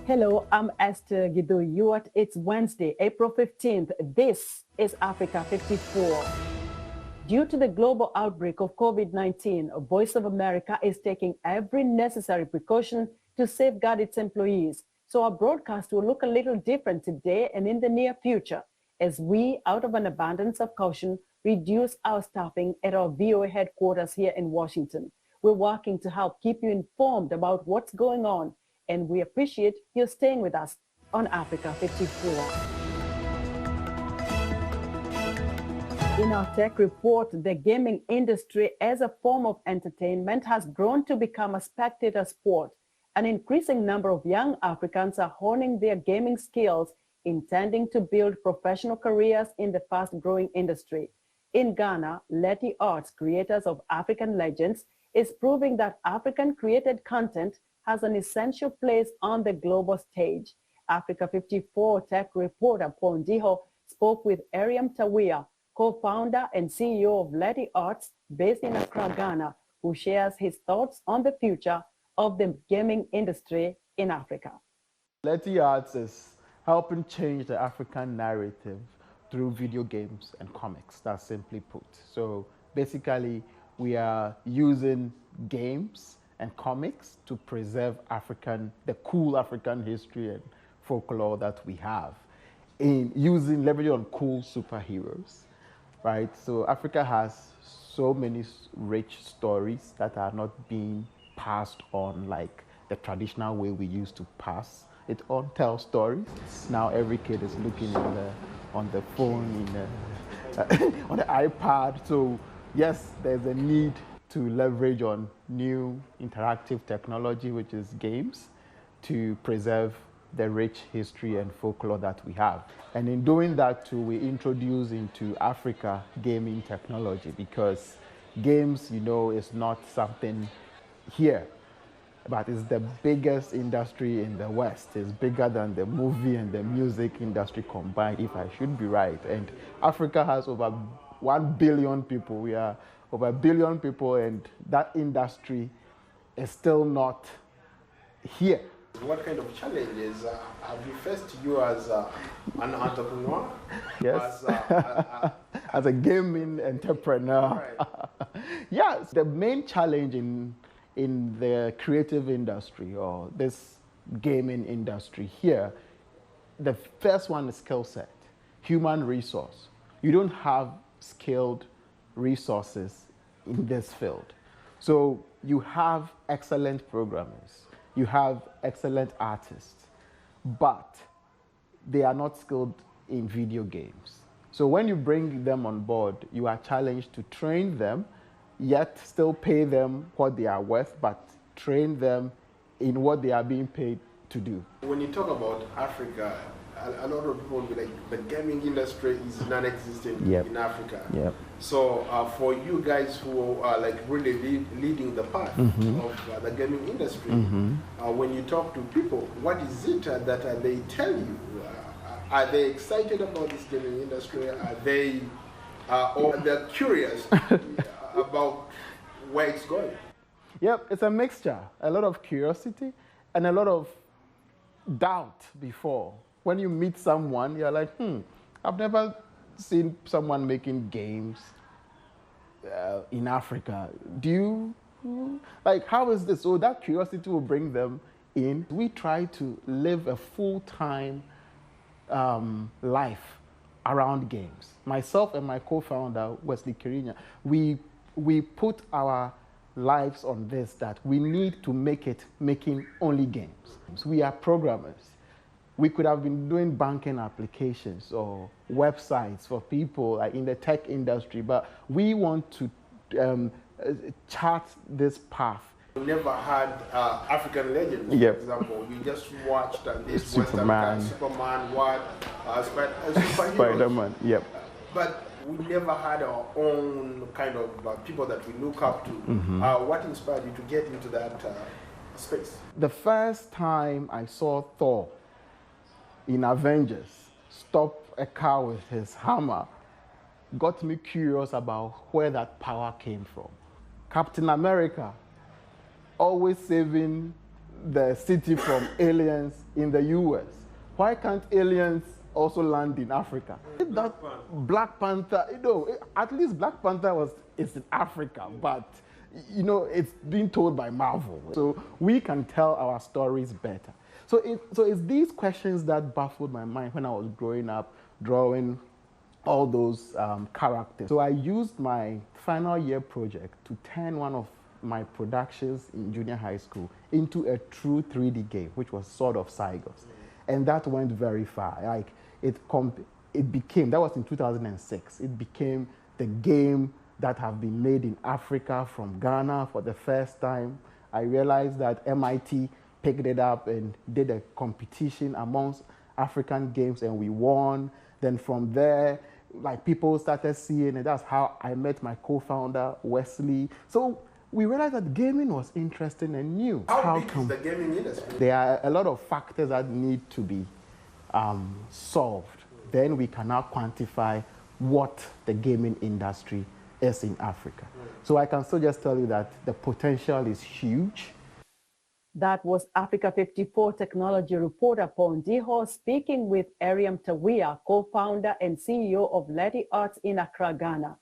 Hello, I'm Esther Gido. It's Wednesday, April 15th. This is Africa 54. Due to the global outbreak of COVID-19, Voice of America is taking every necessary precaution to safeguard its employees. So our broadcast will look a little different today and in the near future as we, out of an abundance of caution, reduce our staffing at our VOA headquarters here in Washington. We're working to help keep you informed about what's going on, and we appreciate you staying with us on Africa 54. In our tech report, the gaming industry as a form of entertainment has grown to become a spectator sport. An increasing number of young Africans are honing their gaming skills, intending to build professional careers in the fast-growing industry. In Ghana, Leti Arts, creators of African Legends, is proving that African-created content has an essential place on the global stage. Africa 54 tech reporter Paul Ndiho spoke with Eyram Tawia, co-founder and CEO of Leti Arts, based in Accra, Ghana, who shares his thoughts on the future of the gaming industry in Africa. Leti Arts is helping change the African narrative through video games and comics, that's simply put. So basically, we are using games and comics to preserve the cool African history and folklore that we have, in leveraging on cool superheroes. Right, so Africa has so many rich stories that are not being passed on like the traditional way we used to pass it on, tell stories. Now every kid is looking on the phone, on the iPad. So yes, there's a need to leverage on new interactive technology, which is games, to preserve the rich history and folklore that we have. And in doing that too, we introduce into Africa gaming technology, because games, is not something here, but it's the biggest industry in the West. It's bigger than the movie and the music industry combined, if I should be right. And Africa has over 1 billion people. We are over 1 billion people, and that industry is still not here. What kind of challenges have you faced, you as an entrepreneur? Yes, as a gaming entrepreneur. Right. Yes, the main challenge in the creative industry, or this gaming industry here, the first one is skill set, human resource. You don't have skilled resources in this field. So you have excellent programmers, you have excellent artists, but they are not skilled in video games. So when you bring them on board, you are challenged to train them, yet still pay them what they are worth, but train them in what they are being paid to do. When you talk about Africa, a lot of people will be like, the gaming industry is non-existent in Africa. Yep. So for you guys who are like really leading the path of the gaming industry, when you talk to people, what is it that they tell you? Are they excited about this gaming industry? Are they, or they're curious about where it's going? Yep, it's a mixture. A lot of curiosity and a lot of doubt before. When you meet someone, you're like, I've never seen someone making games in Africa. Do you, like, how is this? So that curiosity will bring them in. We try to live a full-time life around games. Myself and my co-founder, Wesley Kirinya, we put our lives on this, that we need to make it making only games. So we are programmers. We could have been doing banking applications or websites for people like in the tech industry, but we want to chart this path. We never had African legends, for example. We just watched this Superman, Spider-Man, but we never had our own kind of people that we look up to. What inspired you to get into that space? The first time I saw Thor in Avengers stop a car with his hammer got me curious about where that power came from. Captain America, always saving the city from aliens in the US? Why can't aliens also land in Africa? Black Panther, you know, at least Black Panther is in Africa, but you know, it's being told by Marvel. So we can tell our stories better. So it's these questions that baffled my mind when I was growing up, drawing all those characters. So I used my final year project to turn one of my productions in junior high school into a true 3D game, which was Sword of Cygos. And that went very far. Like it became, that was in 2006, it became the game that have been made in Africa from Ghana for the first time. I realized that MIT picked it up and did a competition amongst African games and we won. Then from there, like people started seeing it. That's how I met my co-founder, Wesley. So we realized that gaming was interesting and new. How big is the gaming industry? There are a lot of factors that need to be solved. Then we can now quantify what the gaming industry is in Africa. So I can still just tell you that the potential is huge. That was Africa 54 technology reporter Paul Ndiho speaking with Eyram Tawia, co-founder and CEO of Leti Arts in Accra, Ghana.